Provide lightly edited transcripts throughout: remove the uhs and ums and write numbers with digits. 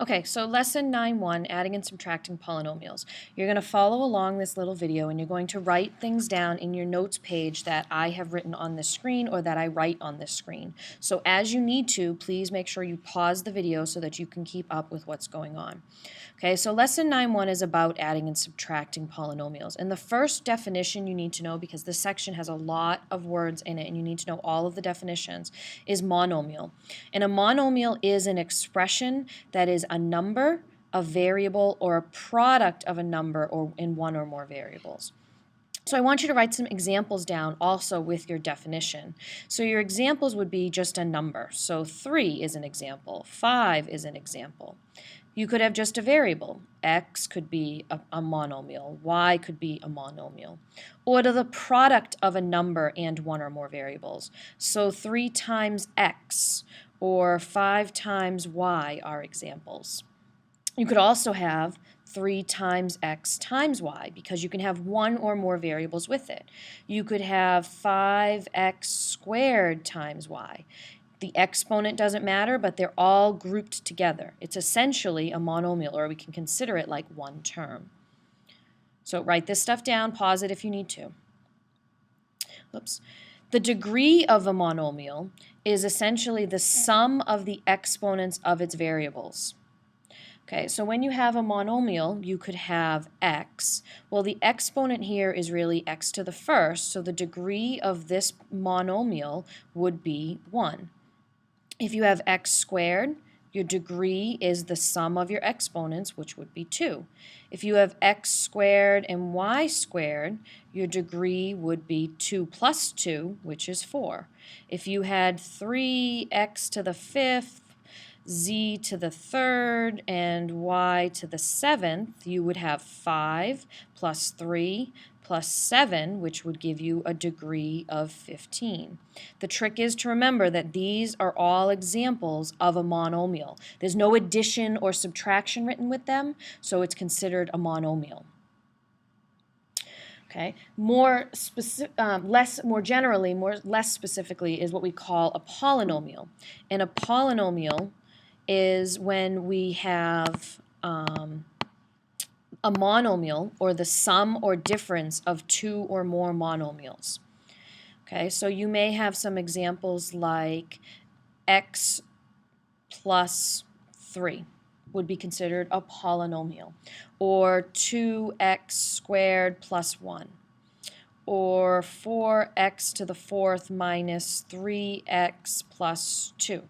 Okay, so lesson 9.1, adding and subtracting polynomials. You're going to follow along this little video and you're going to write things down in your notes page that I have written on this screen or that I write on this screen. So as you need to, please make sure you pause the video so that you can keep up with what's going on. Okay, so lesson 9.1 is about adding and subtracting polynomials. And the first definition you need to know, because this section has a lot of words in it and you need to know all of the definitions, is monomial. And a monomial is an expression that is a number, a variable, or a product of a number or in one or more variables. So I want you to write some examples down also with your definition. So your examples would be just a number. So 3 is an example, 5 is an example. You could have just a variable. X could be a monomial, Y could be a monomial. Or the product of a number and one or more variables. So 3 times X or 5 times Y are examples. You could also have 3 times X times Y because you can have one or more variables with it. You could have 5X squared times Y. The exponent doesn't matter, but they're all grouped together. It's essentially a monomial, or we can consider it like one term. So write this stuff down, pause it if you need to. Oops. The degree of a monomial is essentially the sum of the exponents of its variables. Okay, so when you have a monomial, you could have x. Well, the exponent here is really x to the first, so the degree of this monomial would be 1. If you have x squared, your degree is the sum of your exponents, which would be 2. If you have x squared and y squared, your degree would be 2 plus 2, which is 4. If you had 3x to the 5th, z to the 3rd, and y to the 7th, you would have 5 plus 3 plus 7, which would give you a degree of 15. The trick is to remember that these are all examples of a monomial. There's no addition or subtraction written with them, so it's considered a monomial. Okay, less specifically is what we call a polynomial. And a polynomial is when we have a monomial, or the sum or difference of 2 or more monomials. Okay, so you may have some examples like x plus 3 would be considered a polynomial, or 2x squared plus 1, or 4x to the 4th minus 3x plus 2,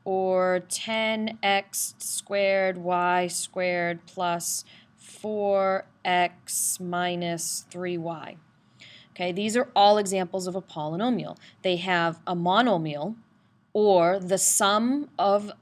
or 10x squared y squared plus 4x minus 3y. Okay, these are all examples of a polynomial. They have a monomial, or the sum of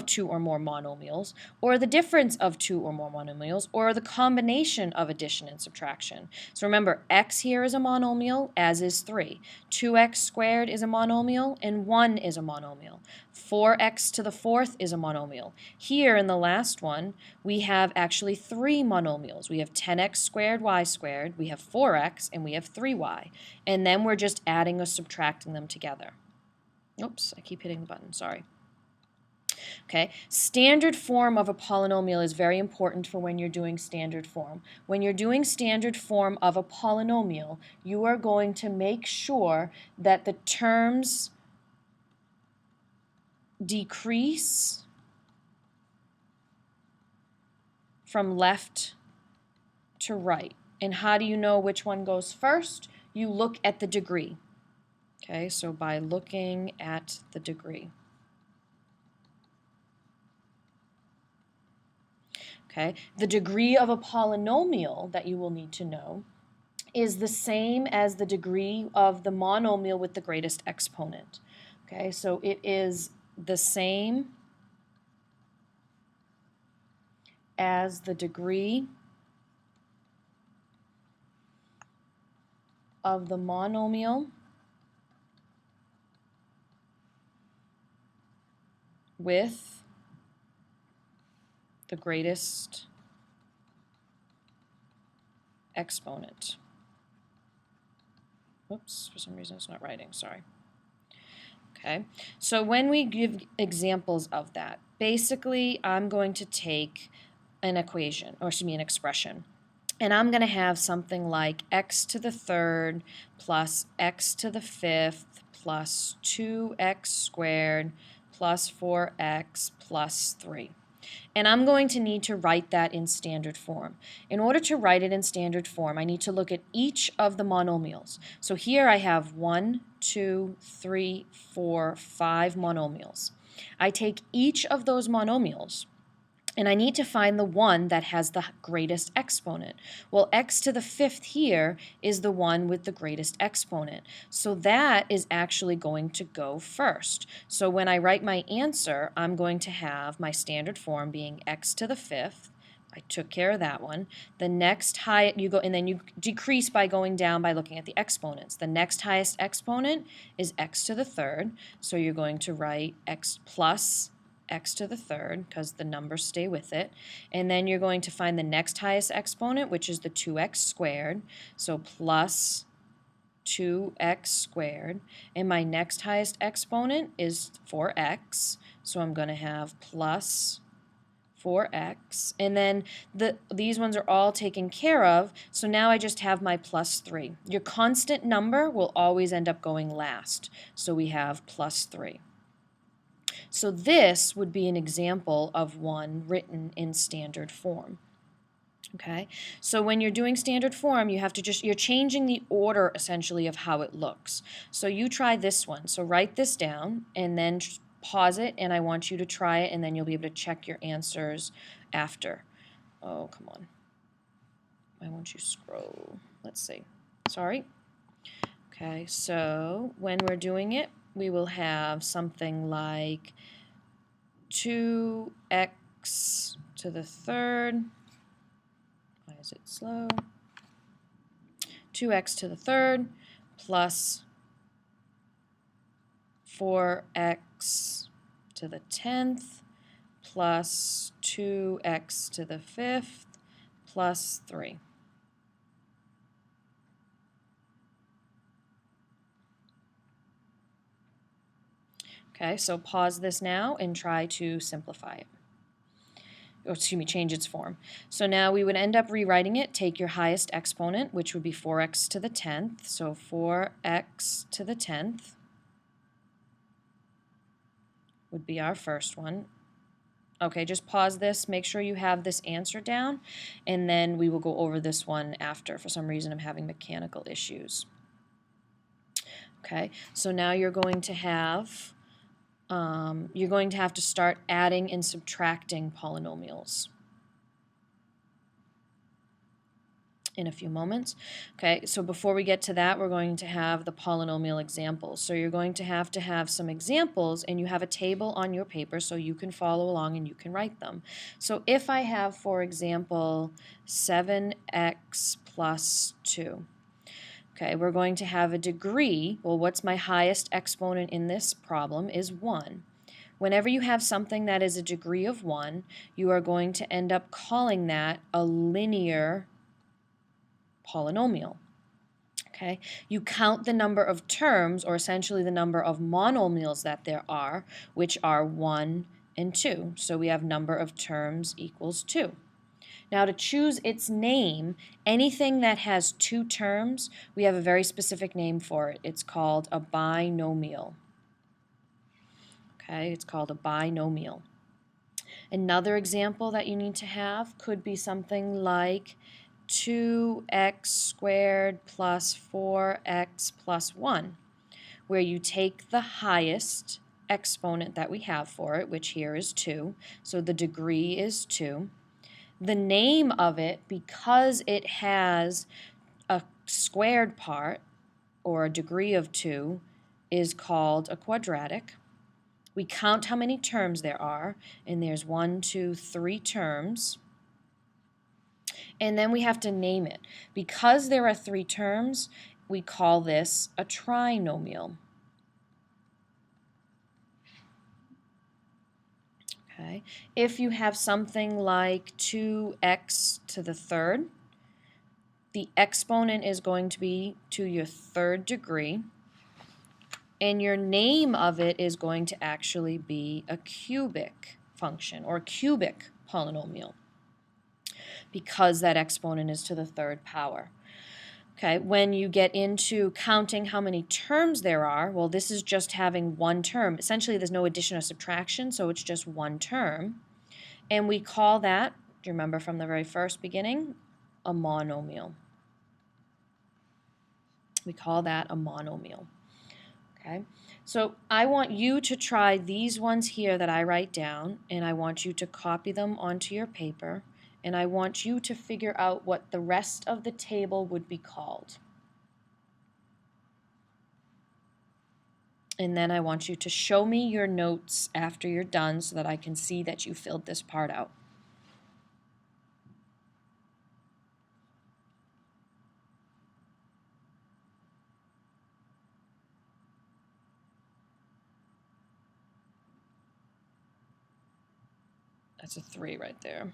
2 or more monomials, or the difference of 2 or more monomials, or the combination of addition and subtraction. So remember, x here is a monomial, as is 3. 2x squared is a monomial, and 1 is a monomial. 4x to the 4th is a monomial. Here in the last one, we have actually 3 monomials. We have 10x squared y squared, we have 4x, and we have 3y. And then we're just adding or subtracting them together. Oops, I keep hitting the button, sorry. Okay, standard form of a polynomial is very important for when you're doing standard form. When you're doing standard form of a polynomial, you are going to make sure that the terms decrease from left to right. And how do you know which one goes first? You look at the degree. Okay, so by looking at the degree. Okay, the degree of a polynomial that you will need to know is the same as the degree of the monomial with the greatest exponent. Okay, so it is the same as the degree of the monomial with the greatest exponent. Oops, for some reason it's not writing, sorry. Okay, so when we give examples of that, basically I'm going to take an equation, or excuse me, an expression, and I'm going to have something like x to the third plus x to the fifth plus 2x squared plus 4x plus 3. And I'm going to need to write that in standard form. In order to write it in standard form, I need to look at each of the monomials. So here I have 1, 2, 3, 4, 5 monomials. I take each of those monomials, and I need to find the one that has the greatest exponent. Well, x to the fifth here is the one with the greatest exponent. So that is actually going to go first. So when I write my answer, I'm going to have my standard form being x to the fifth. I took care of that one. The next high, you go, and then you decrease by going down by looking at the exponents. The next highest exponent is x to the third. So you're going to write x plus x to the third, because the numbers stay with it. And then you're going to find the next highest exponent, which is the 2x squared. So plus 2x squared. And my next highest exponent is 4x. So I'm going to have plus 4x. And then these ones are all taken care of. So now I just have my plus 3. Your constant number will always end up going last. So we have plus 3. So this would be an example of one written in standard form. Okay, so when you're doing standard form, you have to you're changing the order essentially of how it looks. So you try this one. So write this down and then pause it, and I want you to try it, and then you'll be able to check your answers after. Oh, come on. Why won't you scroll? Let's see. Sorry. Okay, so when we're doing it, we will have something like 2x to the third. Why is it slow? 2x to the third plus 4x to the 10th plus 2x to the 5th plus 3. Okay, so pause this now and try to simplify it. Or excuse me, change its form. So now we would end up rewriting it. Take your highest exponent, which would be 4x to the 10th. So 4x to the 10th would be our first one. Okay, just pause this. Make sure you have this answer down, and then we will go over this one after. For some reason, I'm having mechanical issues. Okay, so now you're going to have to start adding and subtracting polynomials in a few moments. Okay, so before we get to that, we're going to have the polynomial examples. So you're going to have some examples, and you have a table on your paper so you can follow along and you can write them. So if I have, for example, 7x plus 2. Okay, we're going to have a degree. Well, what's my highest exponent in this problem is 1. Whenever you have something that is a degree of 1, you are going to end up calling that a linear polynomial. Okay, you count the number of terms, or essentially the number of monomials that there are, which are 1 and 2. So we have number of terms equals 2. Now, to choose its name, anything that has 2 terms, we have a very specific name for it. It's called a binomial. Okay, it's called a binomial. Another example that you need to have could be something like 2x squared plus 4x plus 1, where you take the highest exponent that we have for it, which here is 2, so the degree is 2. The name of it, because it has a squared part, or a degree of 2, is called a quadratic. We count how many terms there are, and there's 1, 2, 3 terms. And then we have to name it. Because there are 3 terms, we call this a trinomial. Okay. If you have something like 2x to the third, the exponent is going to be to your third degree. And your name of it is going to actually be a cubic function or cubic polynomial because that exponent is to the third power. Okay, when you get into counting how many terms there are, well, this is just having one term. Essentially, there's no addition or subtraction, so it's just one term. And we call that, do you remember from the very first beginning, a monomial. We call that a monomial. Okay, so I want you to try these ones here that I write down, and I want you to copy them onto your paper, and I want you to figure out what the rest of the table would be called. And then I want you to show me your notes after you're done so that I can see that you filled this part out. That's a 3 right there.